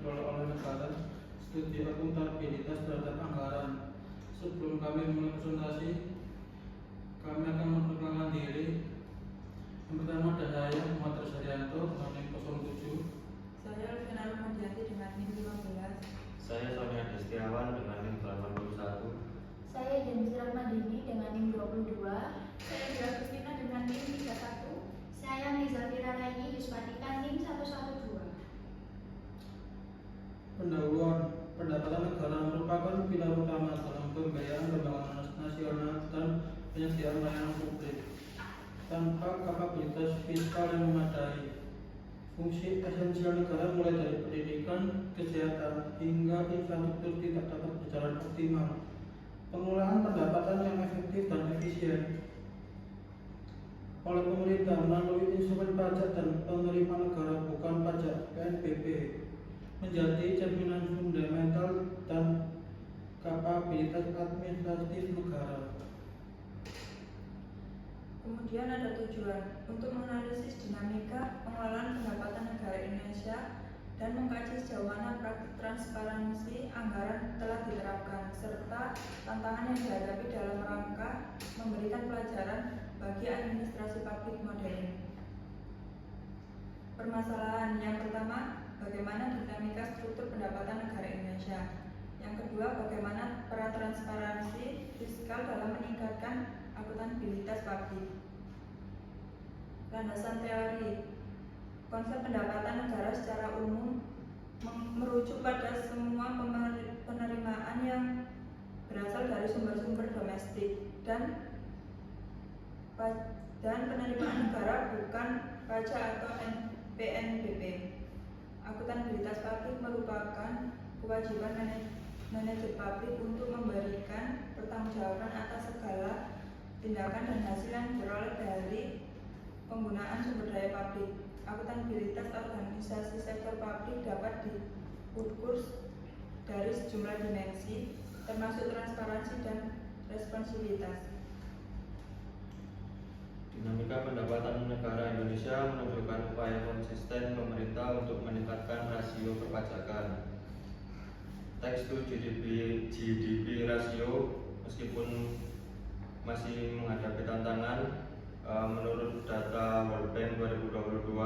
dikelola oleh negara, studi akuntabilitas terhadap anggaran. Sebelum kami mulai presentasi, kami akan memperkenalkan diri. Yang pertama ada saya, Muhammad Saryanto, dengan NIM 07. Saya Lutfi Mardianti dengan NIM 15. Saya Sonia Destiawan dengan NIM 81. Saya Jensi Rahmadini dengan NIM 22. Saya Dila Kristina dengan NIM 31. Saya Nizafira Raini Yuspatika NIM 112. Pendahuluan. Pendapatan negara merupakan pilar utama dalam pembiayaan lembaga nasional dan penyediaan layanan publik. Tanpa kapabilitas fiskal yang memadai, fungsi esensial negara mulai dari pendidikan, kesehatan, hingga infrastruktur tidak dapat berjalan optimal. Pengelolaan pendapatan yang efektif dan efisien oleh pemerintah melalui instrumen pajak dan penerimaan negara bukan pajak (PNBP) menjadi cerminan fundamental dan kapabilitas administratif negara. Kemudian ada tujuan untuk menganalisis dinamika pengelolaan pendapatan negara Indonesia dan mengkaji sejauh mana praktik transparansi anggaran telah diterapkan, serta tantangan yang dihadapi dalam rangka memberikan pelajaran bagi administrasi publik modern. Permasalahan yang pertama, bagaimana dinamika struktur pendapatan negara Indonesia. Yang kedua, bagaimana peran transparansi fiskal dalam meningkatkan akuntabilitas publik. Landasan teori. Konsep pendapatan negara secara umum merujuk pada semua penerimaan yang berasal dari sumber-sumber domestik dan penerimaan negara bukan pajak atau PNBP. Akuntabilitas publik merupakan kewajiban manajer publik untuk memberikan pertanggungjawaban atas segala tindakan dan hasil yang diperoleh dari penggunaan sumber daya publik. Akuntabilitas organisasi sektor publik dapat diukur dari sejumlah dimensi, termasuk transparansi dan responsivitas. Dinamika pendapatan negara Indonesia menunjukkan upaya konsisten pemerintah untuk meningkatkan rasio perpajakan. Teks to GDP rasio meskipun masih menghadapi tantangan. Menurut data World Bank 2022,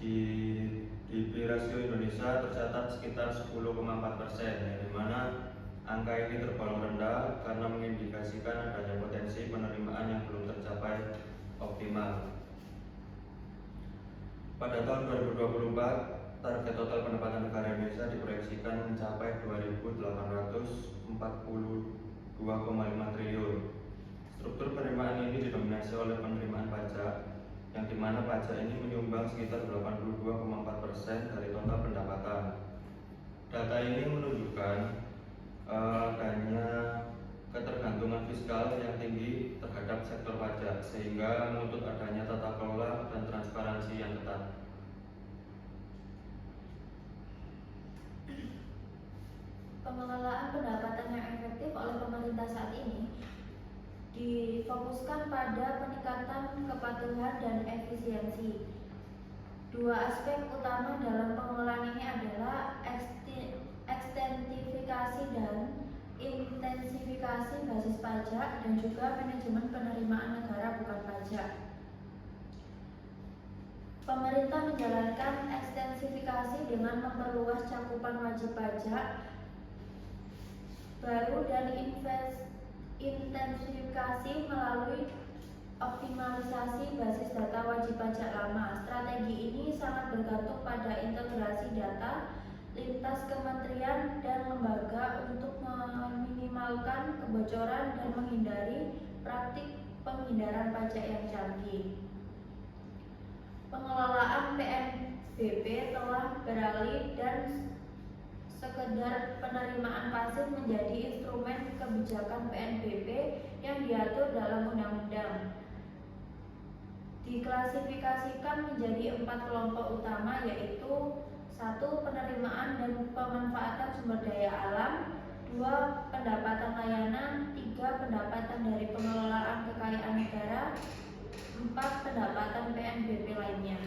GDP rasio Indonesia tercatat sekitar 10,4%, di mana angka ini tergolong rendah karena mengindikasikan adanya potensi penerimaan yang belum tercapai optimal. Pada tahun 2024, target total pendapatan negara Indonesia diproyeksikan mencapai 2.842,5 triliun. Struktur penerimaan ini didominasi oleh penerimaan pajak, yang dimana pajak ini menyumbang sekitar 82,4% dari total pendapatan. Data ini menunjukkan adanya ketergantungan fiskal yang tinggi terhadap sektor pajak, sehingga menuntut adanya tata kelola dan transparansi yang ketat. Pengelolaan pendapatan yang efektif oleh pemerintah saat ini difokuskan pada peningkatan kepatuhan dan efisiensi. Dua aspek utama dalam pengelolaan ini adalah ekstensifikasi dan intensifikasi basis pajak dan juga manajemen penerimaan negara bukan pajak. Pemerintah menjalankan ekstensifikasi dengan memperluas cakupan wajib pajak baru dan intensifikasi melalui optimalisasi basis data wajib pajak lama. Strategi ini sangat bergantung pada integrasi data lintas kementerian dan lembaga untuk meminimalkan kebocoran dan menghindari praktik penghindaran pajak yang canggih. Pengelolaan PNBP telah beralih dan sekedar penerimaan pasif menjadi instrumen kebijakan PNBP yang diatur dalam undang-undang. Diklasifikasikan menjadi 4 kelompok utama, yaitu 1. Penerimaan dan pemanfaatan sumber daya alam, 2. Pendapatan layanan, 3. Pendapatan dari pengelolaan kekayaan negara, 4. Pendapatan PNBP lainnya.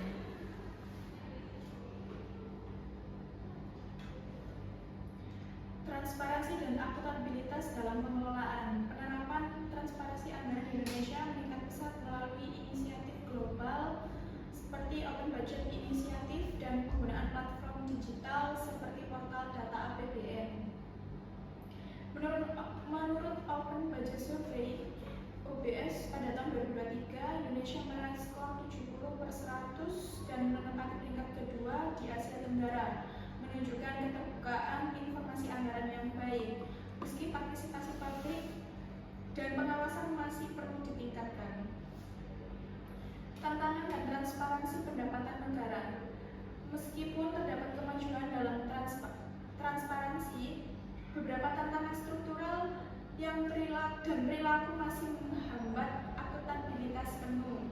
transparansi dan akuntabilitas dalam pengelolaan. Penerapan transparansi anggaran di Indonesia meningkat pesat melalui inisiatif global seperti Open Budget Initiative dan penggunaan platform digital seperti portal data APBN. Menurut Open Budget Survey OBS pada tahun 2023, Indonesia meraih skor 70/100 dan menempati peringkat kedua di Asia Tenggara, menunjukkan keterbukaan informasi anggaran yang baik, meski partisipasi publik dan pengawasan masih perlu ditingkatkan. Tantangan dan transparansi pendapatan negara. Meskipun terdapat kemajuan dalam transparansi, beberapa tantangan struktural yang perilaku masih menghambat akuntabilitas penuh,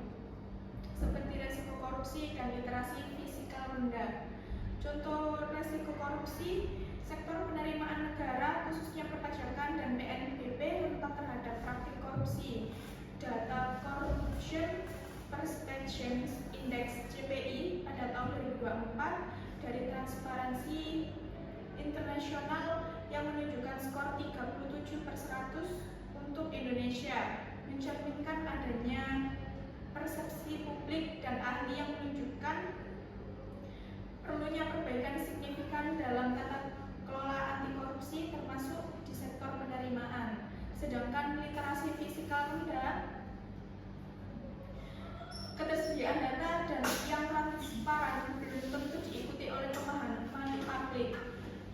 seperti resiko korupsi dan literasi fiskal rendah. Contoh resiko korupsi, sektor penerimaan negara khususnya perpajakan dan PNBP rentan terhadap praktik korupsi. Data Corruption Perception Index (CPI) pada tahun 2024 dari Transparansi Internasional yang menunjukkan skor 37/100 untuk Indonesia, mencerminkan adanya persepsi publik dan ahli yang menunjukkan perlunya perbaikan signifikan dalam tata kelola anti korupsi termasuk di sektor penerimaan. Sedangkan literasi fiskal rendah, ketersediaan data dan yang transparan belum tentu diikuti oleh pemahaman publik.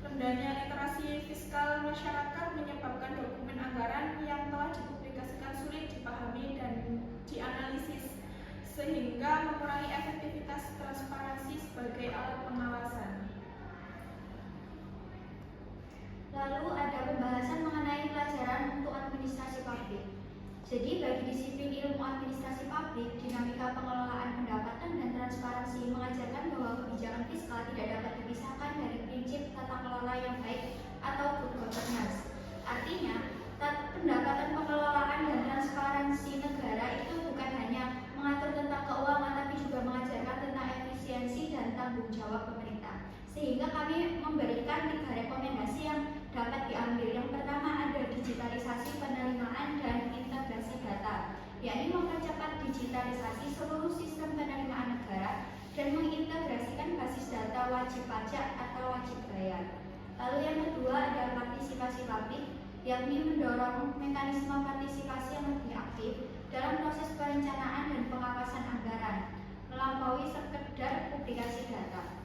Rendahnya literasi fiskal masyarakat menyebabkan dokumen anggaran yang telah dipublikasikan sulit dipahami dan dianalisis, sehingga mengurangi efektivitas transparansi sebagai alat pengawasan. Lalu ada pembahasan mengenai pelajaran untuk administrasi publik. Jadi bagi disiplin ilmu administrasi publik, dinamika pengelolaan pendapatan dan transparansi mengajarkan bahwa kebijakan fiskal tidak dapat dipisahkan dari prinsip tata kelola yang baik atau good governance. Artinya, pendapatan pengelolaan dan transparansi negara itu bukan hanya mengatur tentang keuangan, tapi juga mengajarkan tentang efisiensi dan tanggung jawab pemerintah. Sehingga kami memberikan 3 rekomendasi yang dapat diambil. Yang pertama ada digitalisasi penerimaan dan integrasi data, yakni mempercepat digitalisasi seluruh sistem penerimaan negara dan mengintegrasikan basis data wajib pajak atau wajib bayar. Lalu yang kedua ada partisipasi publik, yakni mendorong mekanisme partisipasi yang lebih aktif dalam proses perencanaan dan pengawasan anggaran, melampaui sekedar publikasi data.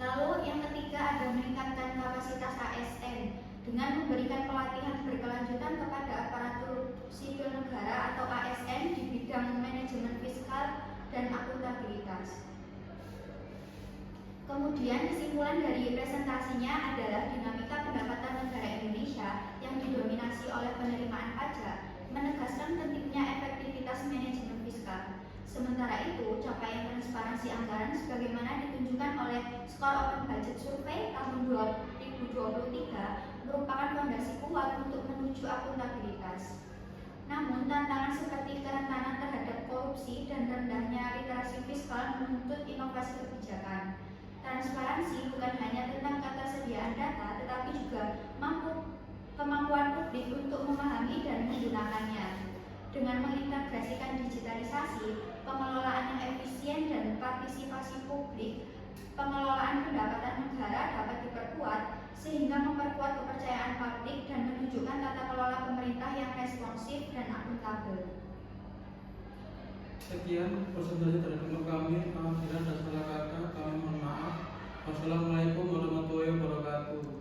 Lalu yang ketiga ada meningkatkan kapasitas ASN dengan memberikan pelatihan berkelanjutan kepada aparatur sipil negara atau ASN di bidang manajemen fiskal dan akuntabilitas. Kemudian kesimpulan dari presentasinya adalah dinamika pendapatan negara Indonesia yang didominasi oleh penerimaan pajak menegaskan pentingnya efektivitas manajemen fiskal. Sementara itu, capaian transparansi anggaran sebagaimana ditunjukkan oleh skor Open Budget Survey tahun 2023 merupakan fondasi kuat untuk menuju akuntabilitas. Namun, tantangan seperti kerentanan terhadap korupsi dan rendahnya literasi fiskal menuntut inovasi kebijakan. Transparansi bukan hanya tentang ketersediaan data, tetapi juga kemampuan publik untuk memahami dan menggunakannya. Dengan mengintegrasikan digitalisasi, pengelolaan yang efisien dan partisipasi publik, pengelolaan pendapatan negara dapat diperkuat sehingga memperkuat kepercayaan publik dan menunjukkan tata kelola pemerintah yang responsif dan akuntabel. Sekian presentasi dari kami. Apabila ada salah kata, kami mohon maaf. Wassalamualaikum warahmatullahi wabarakatuh.